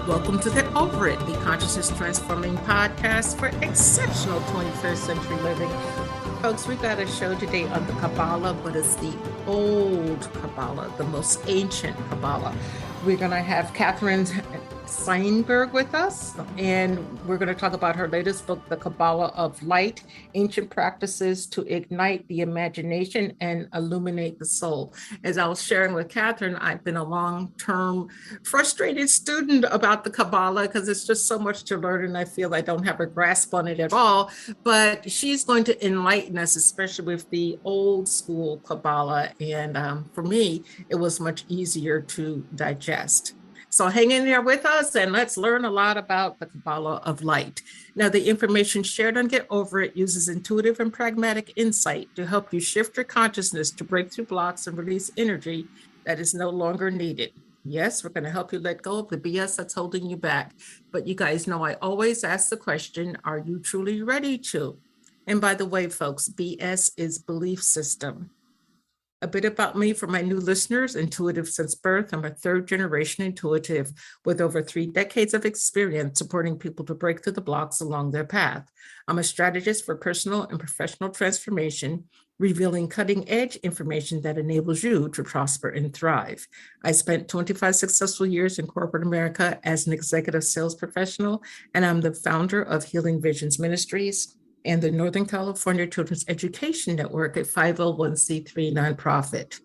Welcome to Get Over It, the consciousness transforming podcast for exceptional 21st century living. Folks, we've got a show today on the Kabbalah, but it's the old Kabbalah, the most ancient Kabbalah. We're going to have Catherine Shainberg with us, and we're going to talk about her latest book, The Kabbalah of Light, Ancient Practices to Ignite the Imagination and Illuminate the Soul. As I was sharing with Catherine, I've been a long-term frustrated student about the Kabbalah because it's just so much to learn, and I feel I don't have a grasp on it at all. But she's going to enlighten us, especially with the old school Kabbalah. And for me, it was much easier to digest. So hang in there with us and let's learn a lot about the Kabbalah of Light. Now, the information shared on Get Over It uses intuitive and pragmatic insight to help you shift your consciousness to break through blocks and release energy that is no longer needed. Yes, we're going to help you let go of the BS that's holding you back. But you guys know I always ask the question, are you truly ready to? And by the way, folks, BS is belief system. A bit about me for my new listeners: intuitive since birth. I'm a third generation intuitive with over 3 decades of experience supporting people to break through the blocks along their path. I'm a strategist for personal and professional transformation, revealing cutting edge information that enables you to prosper and thrive. I spent 25 successful years in corporate America as an executive sales professional, and I'm the founder of Healing Visions and the Northern California Children's Education Network, a 501c3 nonprofit.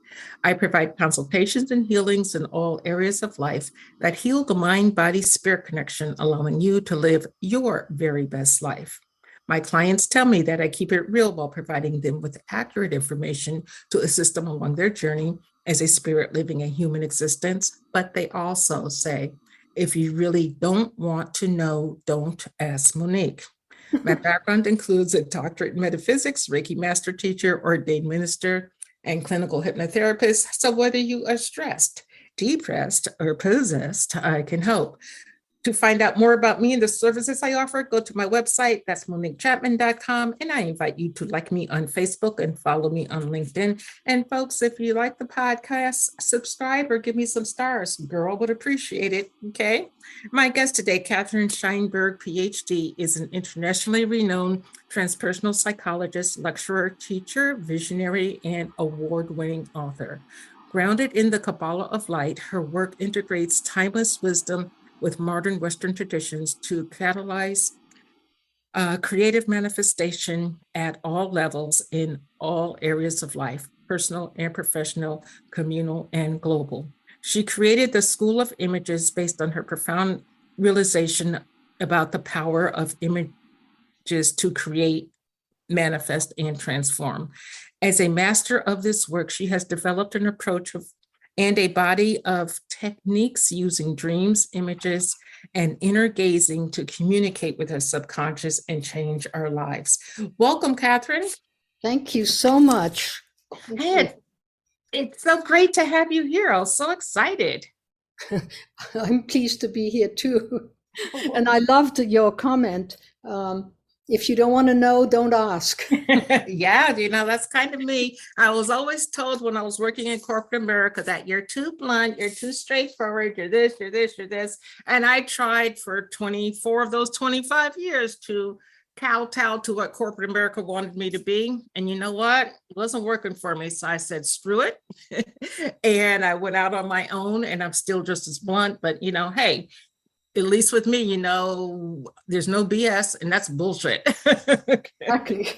I provide consultations and healings in all areas of life that heal the mind-body-spirit connection, allowing you to live your very best life. My clients tell me that I keep it real while providing them with accurate information to assist them along their journey as a spirit living a human existence. But they also say, if you really don't want to know, don't ask Monique. My background includes a doctorate in metaphysics, Reiki master teacher, ordained minister, and clinical hypnotherapist. So whether you are stressed, depressed, or possessed, I can help. To find out more about me and the services I offer, go to my website. That's MoniqueChapman.com. And I invite you to like me on Facebook and follow me on LinkedIn. And folks, if you like the podcast, subscribe or give me some stars. Girl would appreciate it. Okay. My guest today, Catherine Shainberg, PhD, is an internationally renowned transpersonal psychologist, lecturer, teacher, visionary, and award-winning author. Grounded in the Kabbalah of Light, her work integrates timeless wisdom with modern Western traditions to catalyze creative manifestation at all levels in all areas of life, personal and professional, communal and global. She created the School of Images based on her profound realization about the power of images to create, manifest, and transform. As a master of this work, she has developed an approach and a body of techniques using dreams, images, and inner gazing to communicate with our subconscious and change our lives. Welcome, Catherine. Thank you so much. Hey, it's so great to have you here. I was so excited. I'm pleased to be here too. And I loved your comment. If you don't want to know, don't ask. Yeah, that's kind of me. I was always told when I was working in corporate America that you're too blunt, you're too straightforward, you're this, you're this, you're this. And I tried for 24 of those 25 years to kowtow to what corporate America wanted me to be. And you know what? It wasn't working for me. So I said, screw it. And I went out on my own, and I'm still just as blunt. But, hey, at least with me, there's no BS, and that's bullshit. Exactly.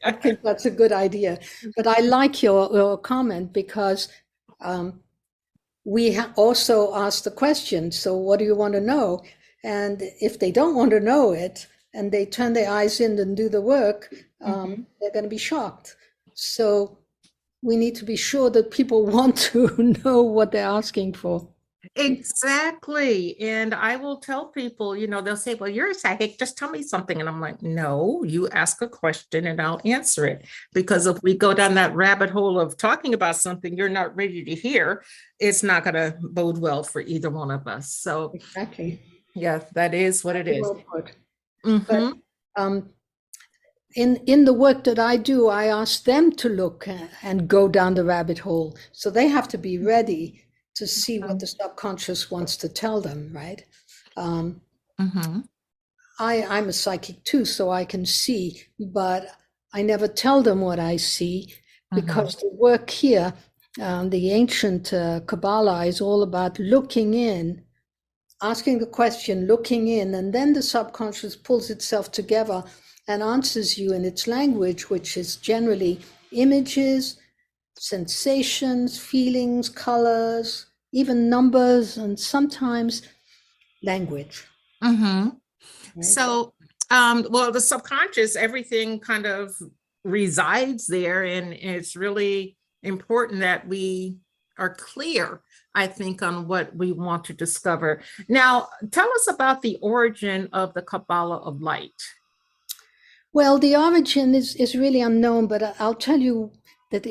I think that's a good idea. But I like your comment because we also asked the question, so what do you want to know? And if they don't want to know it, and they turn their eyes in and do the work, they're going to be shocked. So we need to be sure that people want to know what they're asking for. Exactly. And I will tell people, they'll say, well, you're a psychic, just tell me something. And I'm like, no, you ask a question and I'll answer it. Because if we go down that rabbit hole of talking about something you're not ready to hear, it's not going to bode well for either one of us. So exactly. Yeah, that is what it is. Well put. But in the work that I do, I ask them to look and go down the rabbit hole. So they have to be ready to see what the subconscious wants to tell them, right? Mm-hmm. I'm a psychic too, so I can see, but I never tell them what I see because the work here, the ancient Kabbalah is all about looking in, asking the question, looking in, and then the subconscious pulls itself together and answers you in its language, which is generally images, sensations, feelings, colors, even numbers, and sometimes language. Mm-hmm. Right? So, well, the subconscious, everything kind of resides there, and it's really important that we are clear, I think, on what we want to discover. Now, tell us about the origin of the Kabbalah of Light. Well, the origin is really unknown, but I'll tell you that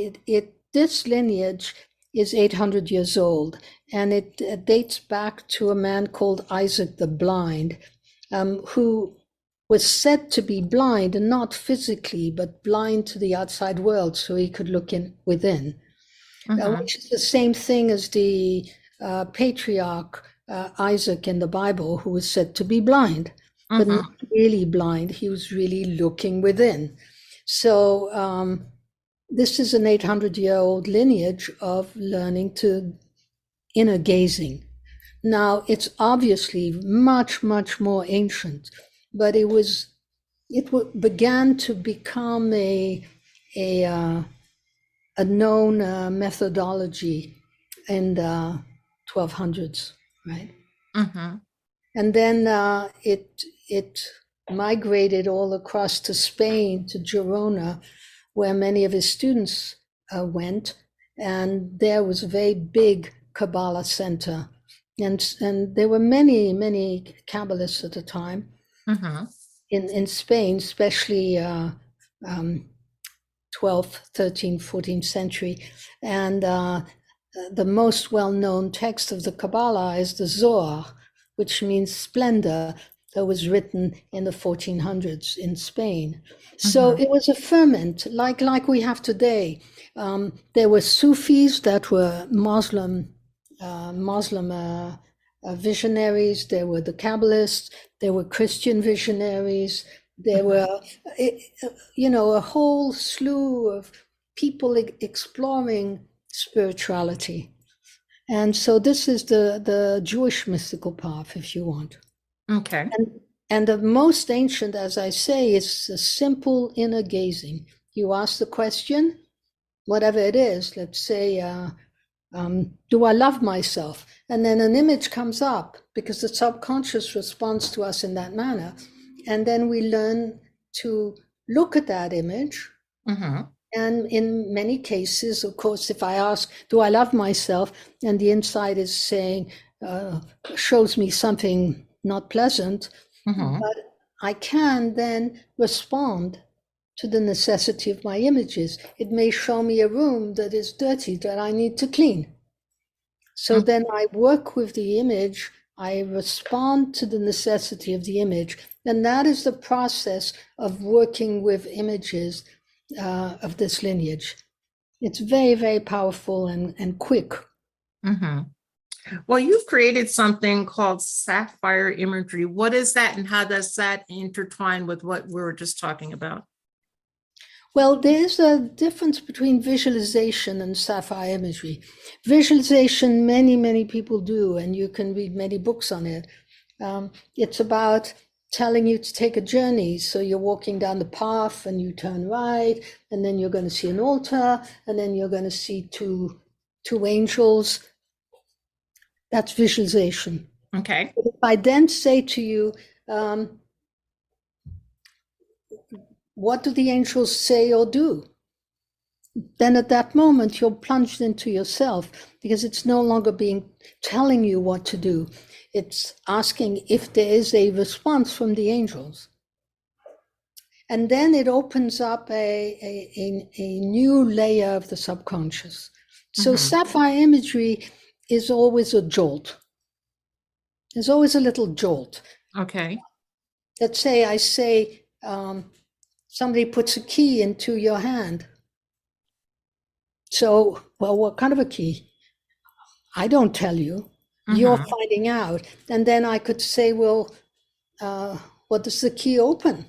this lineage is 800 years old, and it dates back to a man called Isaac the Blind, who was said to be blind, and not physically, but blind to the outside world, so he could look in within, which is the same thing as the patriarch Isaac in the Bible, who was said to be blind, but not really blind. He was really looking within. So this is an 800-year-old lineage of learning to inner gazing. Now, it's obviously much, much more ancient, but it began to become a known methodology in the 1200s, right? And then it migrated all across to Spain, to Gerona, where many of his students went, and there was a very big Kabbalah center, and there were many Kabbalists at the time in Spain, especially 12th, 13th, 14th century, and the most well-known text of the Kabbalah is the Zohar, which means splendor, that was written in the 1400s in Spain. So it was a ferment, like we have today. There were Sufis that were Muslim visionaries. There were the Kabbalists. There were Christian visionaries. There were, a whole slew of people exploring spirituality. And so this is the Jewish mystical path, if you want. Okay. And the most ancient, as I say, is a simple inner gazing. You ask the question, whatever it is, let's say, do I love myself? And then an image comes up because the subconscious responds to us in that manner. And then we learn to look at that image. And in many cases, of course, if I ask, do I love myself? And the inside is saying, shows me something not pleasant, but I can then respond to the necessity of my images. It may show me a room that is dirty that I need to clean. So then I work with the image, I respond to the necessity of the image. And that is the process of working with images of this lineage. It's very, very powerful and quick. Well, you've created something called Saphire Imagery. What is that, and how does that intertwine with what we were just talking about? Well, there's a difference between visualization and Saphire Imagery. Visualization, many people do, and you can read many books on it. It's about telling you to take a journey. So you're walking down the path and you turn right, and then you're going to see an altar, and then you're going to see two angels. That's visualization. Okay. But if I then say to you, what do the angels say or do? Then at that moment, you're plunged into yourself, because it's no longer telling you what to do. It's asking if there is a response from the angels. And then it opens up a new layer of the subconscious. So Saphire Imagery is always a jolt. There's always a little jolt. Okay. Let's say I say, somebody puts a key into your hand. So, well, what kind of a key? I don't tell you. You're Mm-hmm. finding out. And then I could say, well, what does the key open?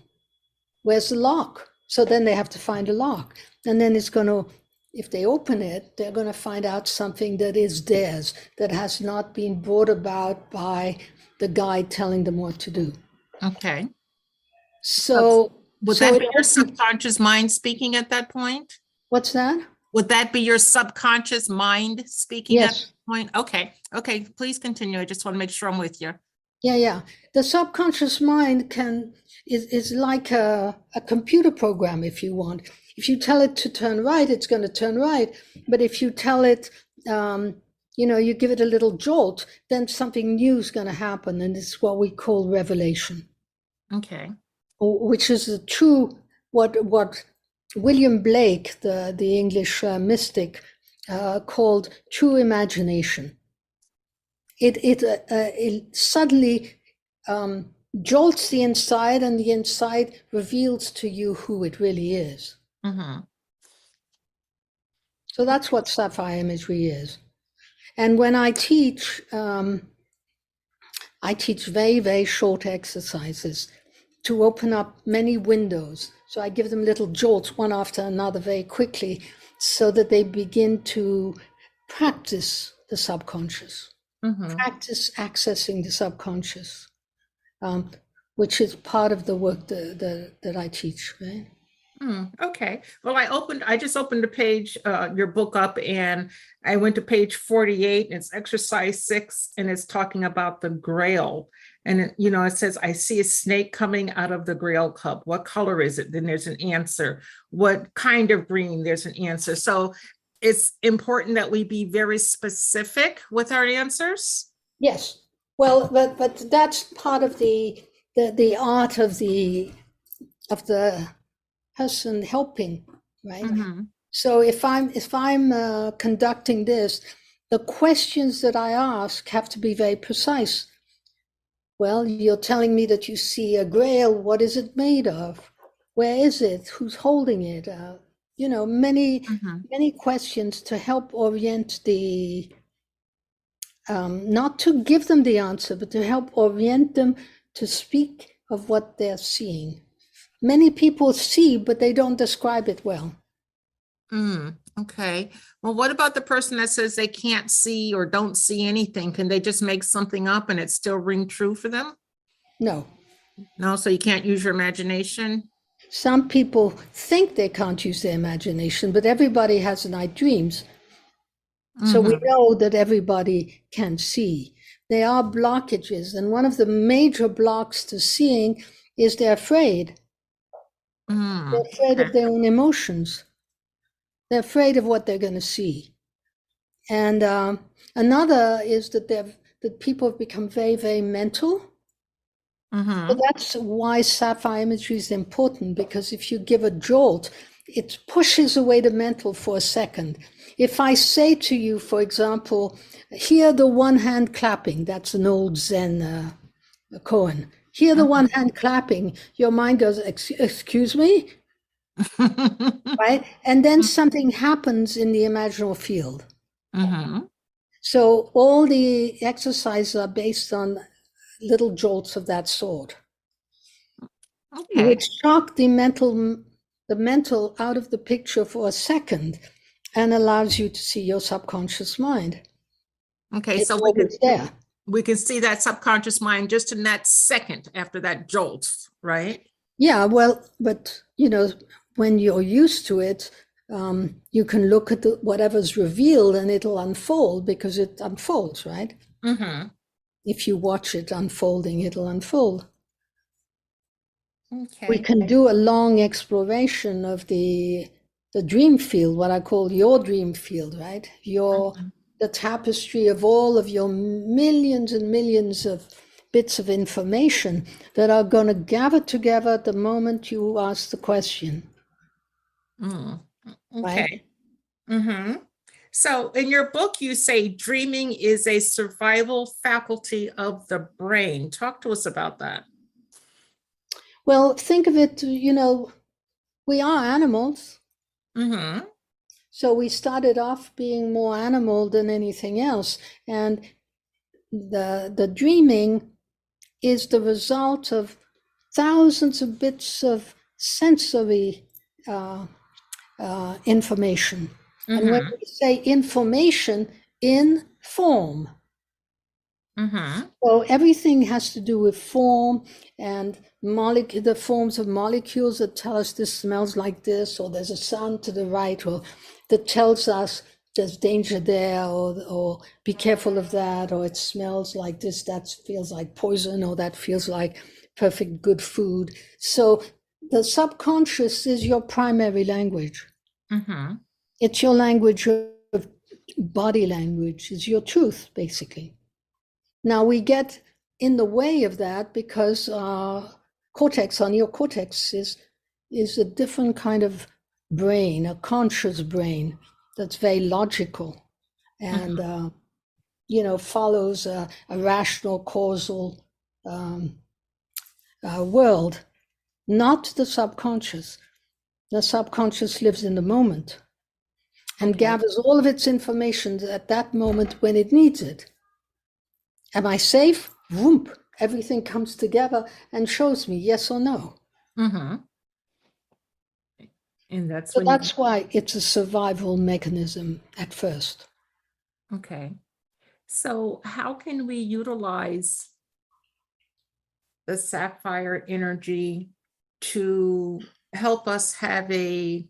Where's the lock? So then they have to find a lock. And then it's going to, if they open it, they're going to find out something that is theirs, that has not been brought about by the guide telling them what to do. Okay. So, Would so that it, be your subconscious mind speaking at that point? what's that? Would that be your subconscious mind speaking at Yes. that point? Okay. Okay. Please continue. I just want to make sure I'm with you. Yeah. The subconscious mind is like a computer program, if you want. If you tell it to turn right, it's going to turn right. But if you tell it, you give it a little jolt, then something new is going to happen. And it's what we call revelation. Okay. Which is the true, what William Blake, the English mystic, called true imagination. It suddenly jolts the inside, and the inside reveals to you who it really is. Mm-hmm. So that's what Saphire Imagery is. And when I teach very, very short exercises to open up many windows. So I give them little jolts one after another very quickly, so that they begin to practice the subconscious, practice accessing the subconscious, which is part of the work that I teach, right? Okay. Well, I just opened the page, your book up, and I went to page 48, and it's exercise 6, and it's talking about the grail. And it says, I see a snake coming out of the grail cup. What color is it? Then there's an answer. What kind of green? There's an answer. So it's important that we be very specific with our answers. Yes. Well, but that's part of the art of the person helping, right? Mm-hmm. So if I'm conducting this, the questions that I ask have to be very precise. Well, you're telling me that you see a grail. What is it made of? Where is it? Who's holding it? Many questions to help orient the, not to give them the answer, but to help orient them to speak of what they're seeing. Many people see, but they don't describe it well. Okay. Well, what about the person that says they can't see or don't see anything? Can they just make something up and it still ring true for them? No. No, so you can't use your imagination? Some people think they can't use their imagination, but everybody has night dreams. So we know that everybody can see. There are blockages, and one of the major blocks to seeing is they're afraid. They're afraid of their own emotions. They're afraid of what they're going to see. And another is that people have become very, very mental. So that's why Saphire Imagery is important, because if you give a jolt, it pushes away the mental for a second. If I say to you, for example, hear the one hand clapping, that's an old Zen koan. Hear the one hand clapping, your mind goes, excuse me? Right? And then something happens in the imaginal field. So all the exercises are based on little jolts of that sort, which shock the mental out of the picture for a second and allows you to see your subconscious mind. Okay, it's so we can see that subconscious mind just in that second after that jolt, right? Yeah, well, but when you're used to it, you can look at whatever's revealed and it'll unfold because it unfolds, right? If you watch it unfolding, it'll unfold. Okay. We can do a long exploration of the dream field, what I call your dream field, right? The tapestry of all of your millions and millions of bits of information that are going to gather together at the moment you ask the question. Okay. Right? So in your book, you say dreaming is a survival faculty of the brain. Talk to us about that. Well, think of it, we are animals. So we started off being more animal than anything else. And the dreaming is the result of thousands of bits of sensory information. And when we say information in form, so everything has to do with form and the forms of molecules that tell us this smells like this, or there's a sound to the right, or that tells us there's danger there, or be careful of that, or it smells like this, that feels like poison, or that feels like perfect good food. So the subconscious is your primary language. It's your language of body language, it's your truth, basically. Now we get in the way of that because our neocortex is a different kind of brain, a conscious brain that's very logical and follows a rational causal world, not the subconscious. The subconscious lives in the moment and gathers all of its information at that moment when it needs it. Am I safe? Whoop, everything comes together and shows me yes or no. And that's why it's a survival mechanism at first. Okay. So how can we utilize the sapphire energy to help us have a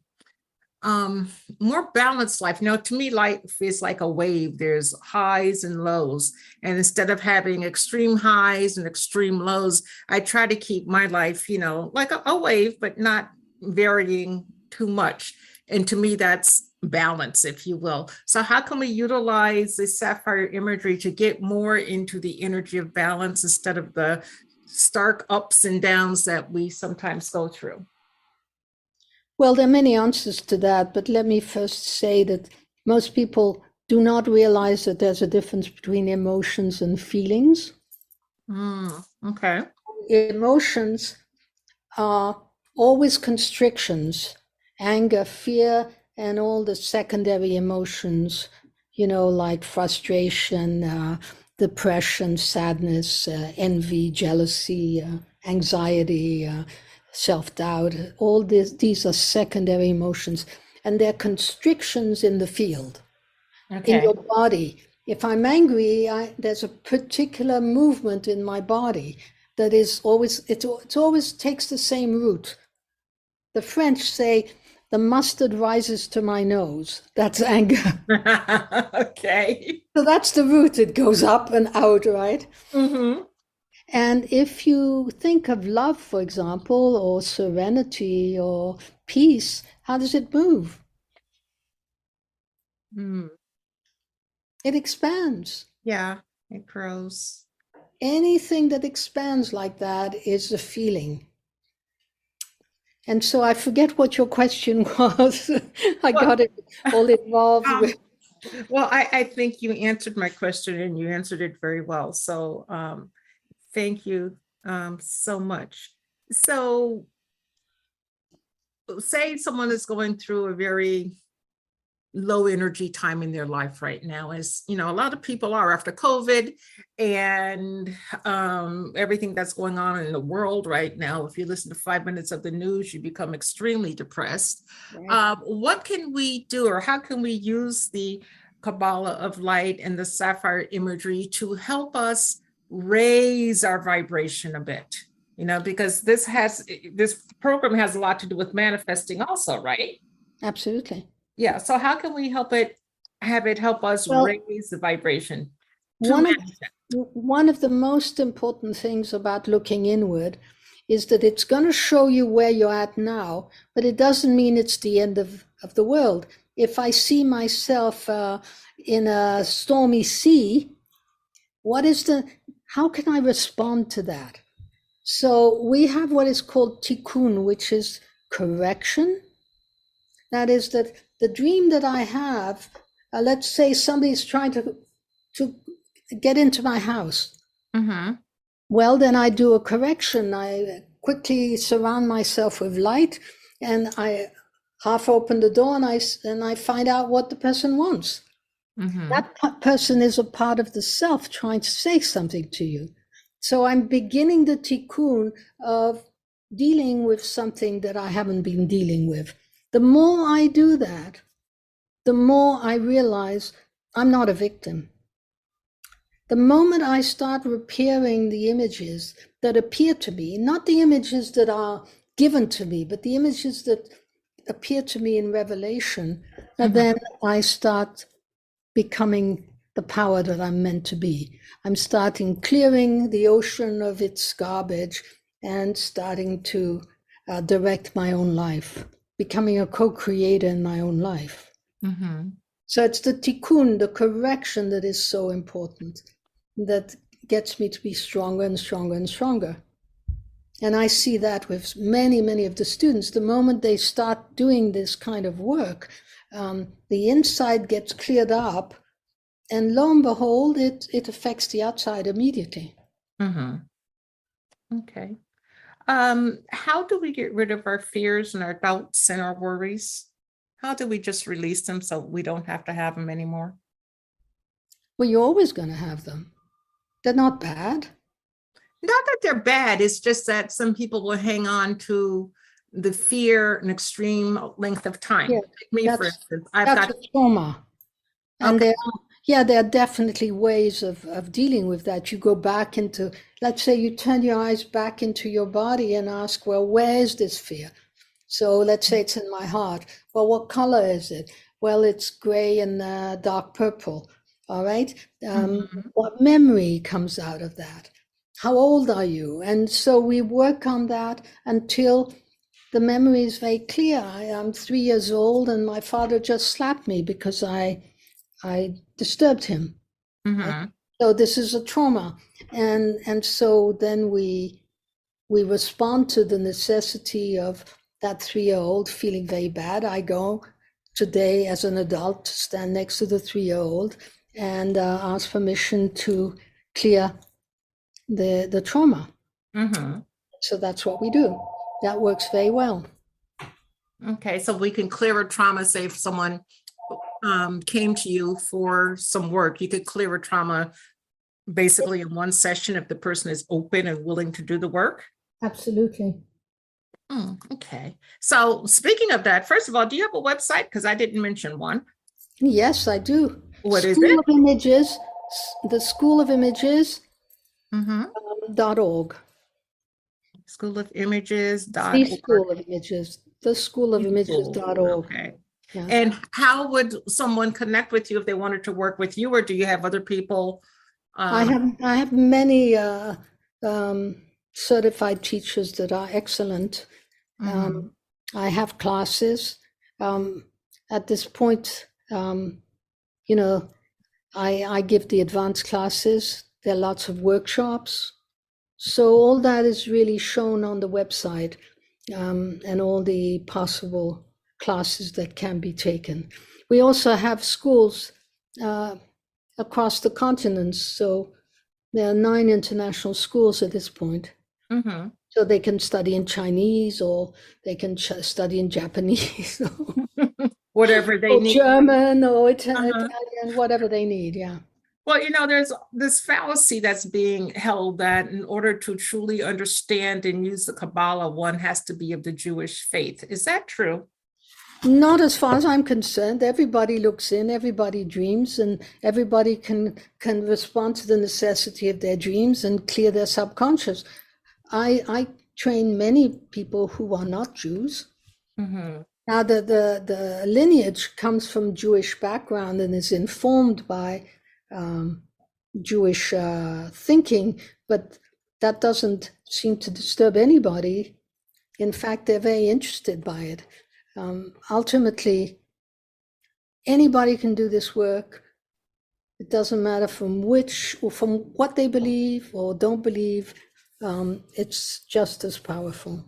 more balanced life? To me, life is like a wave. There's highs and lows. And instead of having extreme highs and extreme lows, I try to keep my life, like a wave, but not varying too much. And to me, that's balance, if you will. So how can we utilize the sapphire imagery to get more into the energy of balance instead of the stark ups and downs that we sometimes go through? Well, there are many answers to that, but let me first say that most people do not realize that there's a difference between emotions and feelings. Okay. Emotions are always constrictions, anger, fear, and all the secondary emotions, like frustration, depression, sadness, envy, jealousy, anxiety, self-doubt. All these are secondary emotions, and they're constrictions in the field, in your body. If I'm angry, there's a particular movement in my body that is always, it always takes the same route. The French say, the mustard rises to my nose. That's anger. Okay. So that's the route. It goes up and out, right? And if you think of love, for example, or serenity or peace, how does it move? It expands. Yeah, it grows. Anything that expands like that is a feeling. And so I forget what your question was. I got it all involved with. Well, I think you answered my question and you answered it very well. So thank you so much. So say someone is going through a very low energy time in their life right now, as a lot of people are after COVID and everything that's going on in the world right now. If you listen to 5 minutes of the news, you become extremely depressed. Right. What can we do, or how can we use the Kabbalah of Light and the Saphire Imagery to help us raise our vibration a bit? Because this program has a lot to do with manifesting also, right? Absolutely. Yeah. So how can we have it help us raise the vibration? One of the most important things about looking inward is that it's going to show you where you're at now, but it doesn't mean it's the end of the world. If I see myself in a stormy sea, how can I respond to that? So we have what is called tikkun, which is correction. That is that the dream that I have, let's say somebody's trying to get into my house. Well, then I do a correction. I quickly surround myself with light, and I half open the door, and I find out what the person wants. That person is a part of the self trying to say something to you. So I'm beginning the tikkun of dealing with something that I haven't been dealing with. The more I do that, the more I realize I'm not a victim. The moment I start repairing the images that appear to me, not the images that are given to me, but the images that appear to me in revelation, then I start becoming the power that I'm meant to be. I'm starting clearing the ocean of its garbage and starting to direct my own life, becoming a co-creator in my own life. So it's the tikkun, the correction, that is so important, that gets me to be stronger and stronger and stronger. And I see that with many, many of the students. The moment they start doing this kind of work, the inside gets cleared up, and lo and behold, it affects the outside immediately. Okay. How do we get rid of our fears and our doubts and our worries? How do we just release them so we don't have to have them anymore? Well, you're always going to have them. They're not bad. Not that they're bad. It's just that some people will hang on to the fear an extreme length of time. Yeah, Like me, for instance, I've that's got a trauma. And okay. there are definitely ways of dealing with that. You go back into, let's say you turn your eyes back into your body and ask, well, where is this fear? So let's say it's in my heart. Well, what color is it? Well, it's gray and dark purple. All right. What memory comes out of that? How old are you? And so we work on that until the memory is very clear. I'm 3 years old and my father just slapped me because I disturbed him. So this is a trauma. And so then we respond to the necessity of that 3-year-old feeling very bad. I go today as an adult to stand next to the 3-year-old and ask permission to clear the trauma. So that's what we do. That works very well. Okay, so we can clear a trauma. Say if someone came to you for some work, you could clear a trauma basically in one session if the person is open and willing to do the work. Absolutely. Okay. So speaking of that, first of all, do you have a website? Because I didn't mention one. Yes, I do. What is School it? of Images, the School of Images .org. School of Images. The School of Images. The School of Images.org. Okay. Yeah. And how would someone connect with you if they wanted to work with you, or do you have other people? I have many certified teachers that are excellent. I have classes. At this point, you know, I give the advanced classes. There are lots of workshops. So all that is really shown on the website, and all the possible classes that can be taken. We also have schools across the continents. So there are 9 international schools at this point. So they can study in Chinese, or they can study in Japanese, whatever they or need. German, or Italian, whatever they need. Yeah. Well, you know, there's this fallacy that's being held that in order to truly understand and use the Kabbalah, one has to be of the Jewish faith. Is that true? Not as far as I'm concerned. Everybody looks in, everybody dreams, and everybody can respond to the necessity of their dreams and clear their subconscious. I train many people who are not Jews. Now, the lineage comes from Jewish background and is informed by Jewish thinking, but that doesn't seem to disturb anybody. In fact, they're very interested by it. Ultimately, anybody can do this work. It doesn't matter from which or from what they believe or don't believe. It's just as powerful.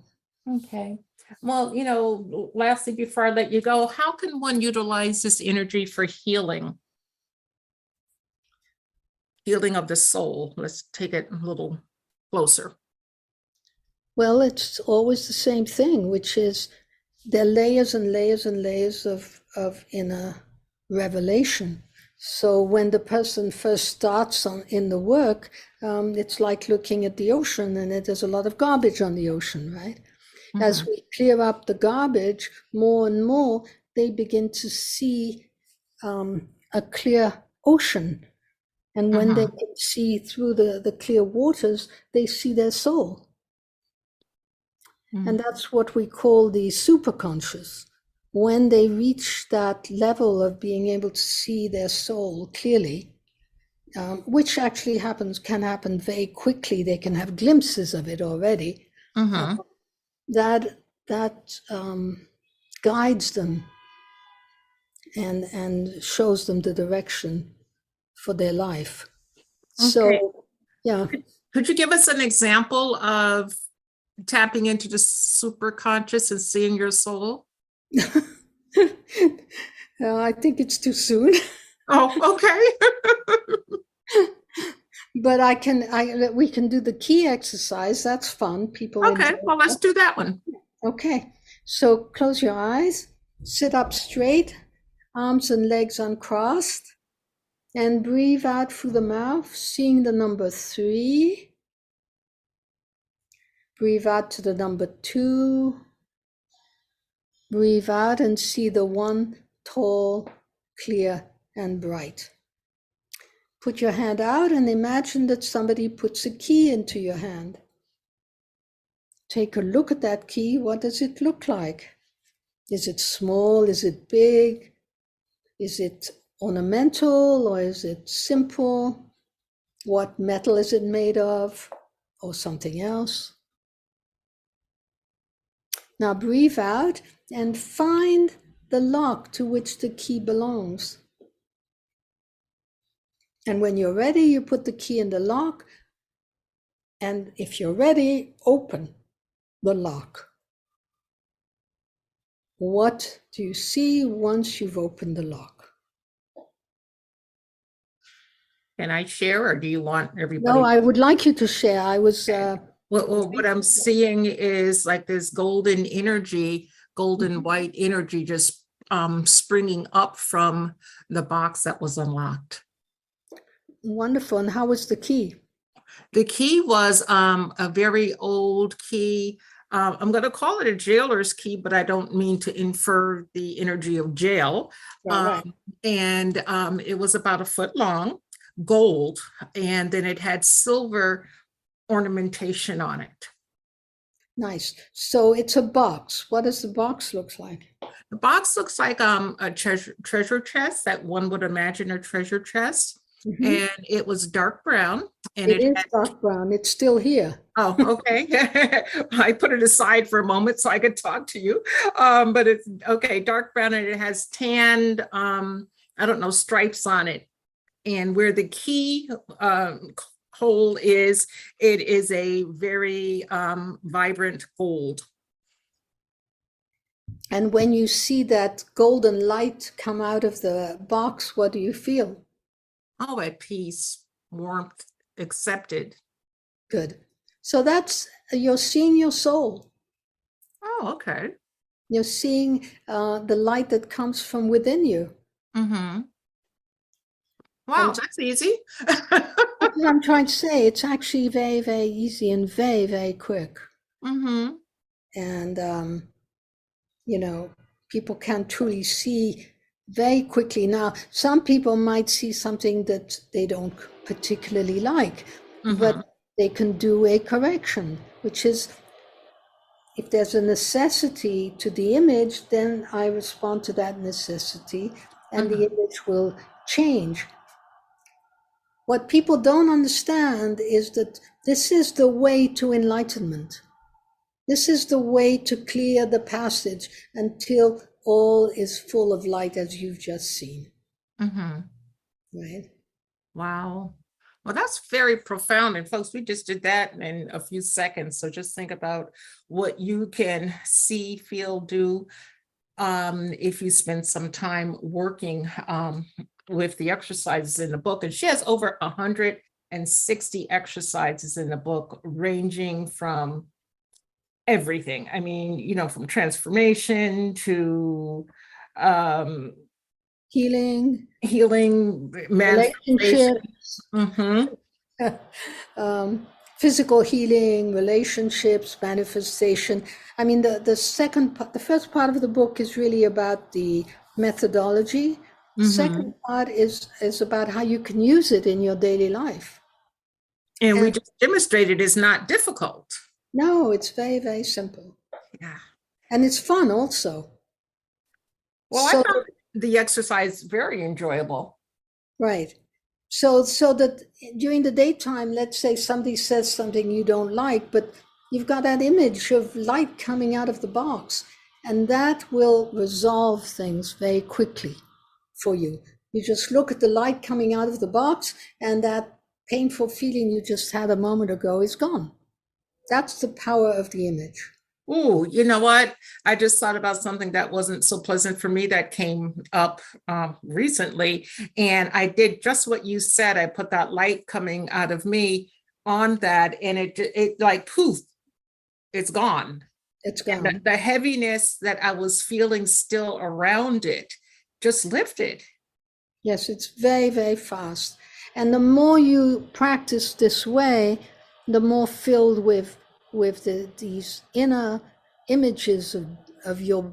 Okay. Well, you know, lastly, before I let you go, how can one utilize this energy for healing? Healing of the soul. Let's take it a little closer. Well, it's always the same thing, which is there are layers and layers and layers of inner revelation. So when the person first starts in the work, it's like looking at the ocean, and there's a lot of garbage on the ocean, right? As we clear up the garbage more and more, they begin to see a clear ocean. And when they can see through the clear waters, they see their soul. And that's what we call the superconscious. When they reach that level of being able to see their soul clearly, which actually can happen very quickly. They can have glimpses of it already. That guides them and shows them the direction for their life. Okay. So, yeah. Could you give us an example of tapping into the superconscious and seeing your soul? I think it's too soon. Oh, okay. But we can do the key exercise. That's fun. People Okay, well, let's do that one. Okay, so close your eyes, sit up straight, arms and legs uncrossed, and breathe out through the mouth, seeing the number 3. Breathe out to the number 2. Breathe out and see the 1 tall, clear, and bright. Put your hand out and imagine that somebody puts a key into your hand. Take a look at that key. What does it look like? Is it small? Is it big? Is it ornamental or is it simple? What metal is it made of, or something else? Now breathe out and find the lock to which the key belongs. And when you're ready, you put the key in the lock. And if you're ready, open the lock. What do you see once you've opened the lock? Can I share, or do you want everybody? No, I would like you to share. I was. What I'm seeing is like this golden energy, golden white energy just springing up from the box that was unlocked. Wonderful. And how was the key? The key was a very old key. I'm going to call it a jailer's key, but I don't mean to infer the energy of jail. Right. And it was about 1 foot long, gold, and then it had silver ornamentation on it. Nice. So it's a box. What does the box look like? The box looks like a treasure chest that one would imagine a treasure chest. And it was dark brown. And it is dark brown. It's still here. Oh, okay. I put it aside for a moment so I could talk to you. But it's okay, dark brown, and it has tanned, I don't know, stripes on it. And where the key hole is, it is a very vibrant gold. And when you see that golden light come out of the box, what do you feel? Oh, at peace, warmth, accepted. Good. So you're seeing your soul. Oh, okay. You're seeing the light that comes from within you. Wow, that's easy. That's what I'm trying to say. It's actually very, very easy and very, very quick. And, people can truly see very quickly. Now, some people might see something that they don't particularly like, but they can do a correction, which is, if there's a necessity to the image, then I respond to that necessity and the image will change. What people don't understand is that this is the way to enlightenment. This is the way to clear the passage until all is full of light, as you've just seen. Right? Wow. Well, that's very profound. And folks, we just did that in a few seconds. So just think about what you can see, feel, do if you spend some time working with the exercises in the book. And she has over 160 exercises in the book, ranging from everything. I mean, from transformation to healing, manifestation. relationship, Mm-hmm. um, physical healing, relationships, manifestation. I mean, the first part of the book is really about the methodology. The Mm-hmm. second part is about how you can use it in your daily life. And we And just demonstrated it's not difficult. no, it's very, very simple. Yeah. And it's fun also. Well, I So, found the exercise very enjoyable. right. So that during the daytime, let's say somebody says something you don't like, but you've got that image of light coming out of the box, and that will resolve things very quickly for you. You just look at the light coming out of the box, and that painful feeling you just had a moment ago is gone. That's the power of the image. Ooh, you know what? I just thought about something that wasn't so pleasant for me that came up recently. And I did just what you said. I put that light coming out of me on that, and it like poof, it's gone. It's And gone. the heaviness that I was feeling still around it just lifted. Yes, it's very, very fast. And the more you practice this way, the more filled with these inner images of your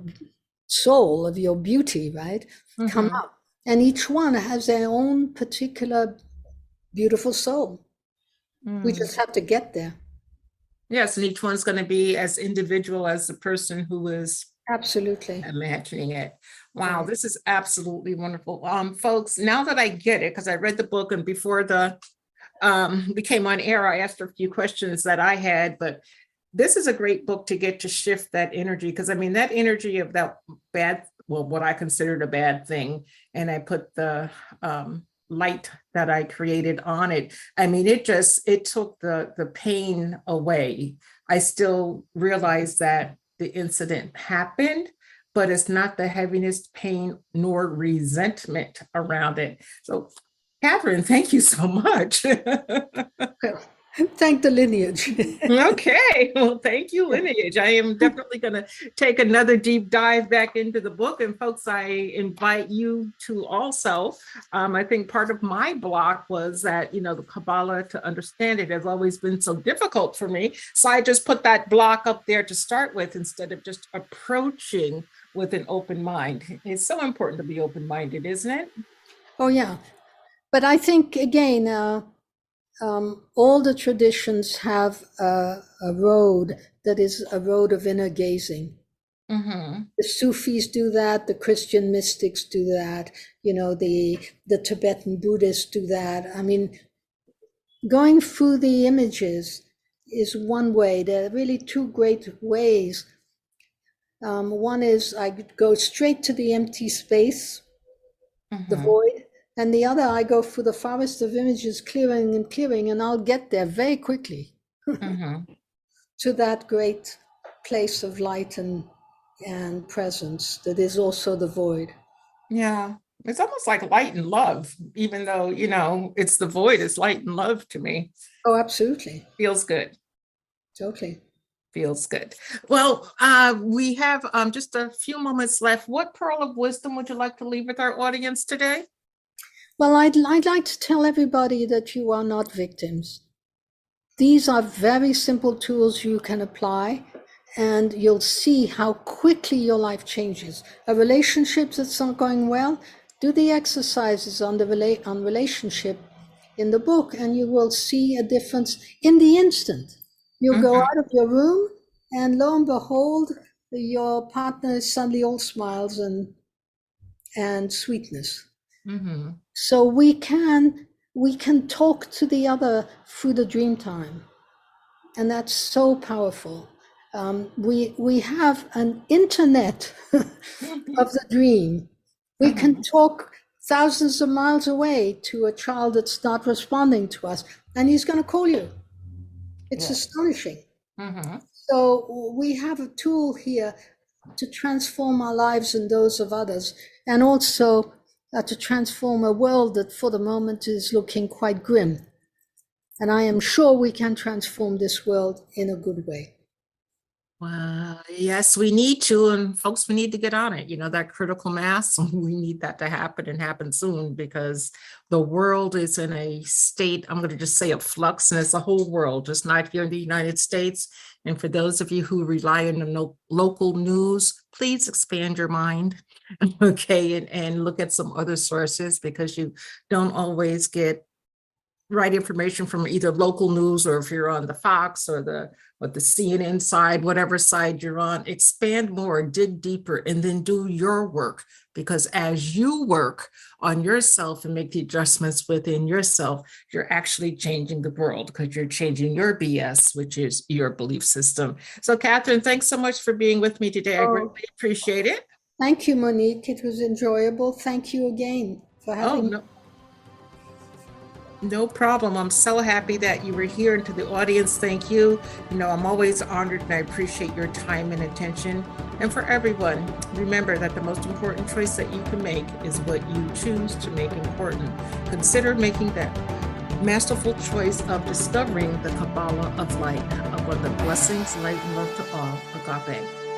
soul, of your beauty, right, come Mm-hmm. up. And each one has their own particular beautiful soul. We Mm. just have to get there. Yes, and each one's going to be as individual as the person who is Absolutely. imagining it. Wow, Right. this is absolutely wonderful. Folks, now that I get it, because I read the book and before we came on air, I asked her a few questions that I had, but this is a great book to get to shift that energy. Because I mean, that energy of that bad, well, what I considered a bad thing, and I put the light that I created on it. I mean, it took the pain away. I still realize that the incident happened, but it's not the heaviness, pain, nor resentment around it. So, Catherine, thank you so much. Well, thank the lineage. Okay, well, thank you, Lineage. I am definitely going to take another deep dive back into the book. And folks, I invite you to also. I think part of my block was that, the Kabbalah, to understand it, has always been so difficult for me. So I just put that block up there to start with instead of just approaching with an open mind. It's so important to be open-minded, isn't it? Oh, yeah. But I think, again, all the traditions have a road that is a road of inner gazing. Mm-hmm. The Sufis do that, the Christian mystics do that, the Tibetan Buddhists do that. I mean, going through the images is one way. There are really two great ways. One is I go straight to the empty space, the Mm-hmm. void, and the other I go through the forest of images, clearing and clearing, and I'll get there very quickly Mm-hmm. to that great place of light and presence that is also the void. Yeah. It's almost like light and love, even though, it's the void, it's light and love to me. Oh, absolutely. Feels good. Totally. Feels good. Well, we have just a few moments left. What pearl of wisdom would you like to leave with our audience today? Well, I'd like to tell everybody that you are not victims. These are very simple tools you can apply, and you'll see how quickly your life changes. A relationship that's not going well, do the exercises on on relationship in the book, and you will see a difference in the instant. You'll go Mm-hmm. out of your room, and lo and behold, your partner is suddenly all smiles and sweetness. Mm-hmm. So we can talk to the other through the dream time, and that's so powerful. We have an internet of the dream. We can Mm-hmm. talk thousands of miles away to a child that's not responding to us, and he's going to call you. It's Yes. astonishing. Mm-hmm. So we have a tool here to transform our lives and those of others, and also to transform a world that for the moment is looking quite grim. And I am sure we can transform this world in a good way. Well, yes, we need to, and folks, we need to get on it. That critical mass, we need that to happen and happen soon, because the world is in a state, I'm going to just say, of flux, and it's the whole world, just not here in the United States. And for those of you who rely on the local news, please expand your mind, okay, and look at some other sources, because you don't always get right information from either local news, or if you're on the Fox or the CNN side, whatever side you're on, expand more, dig deeper, and then do your work. Because as you work on yourself and make the adjustments within yourself, you're actually changing the world, because you're changing your BS, which is your belief system. So, Catherine, thanks so much for being with me today. I greatly appreciate it. Thank you, Monique. It was enjoyable. Thank you again for having me. No problem. I'm so happy that you were here, and to the audience, thank you. I'm always honored, and I appreciate your time and attention. And for everyone, remember that the most important choice that you can make is what you choose to make important. Consider making that masterful choice of discovering the Kabbalah of Light. Abundant blessings, light, and love to all. Agape.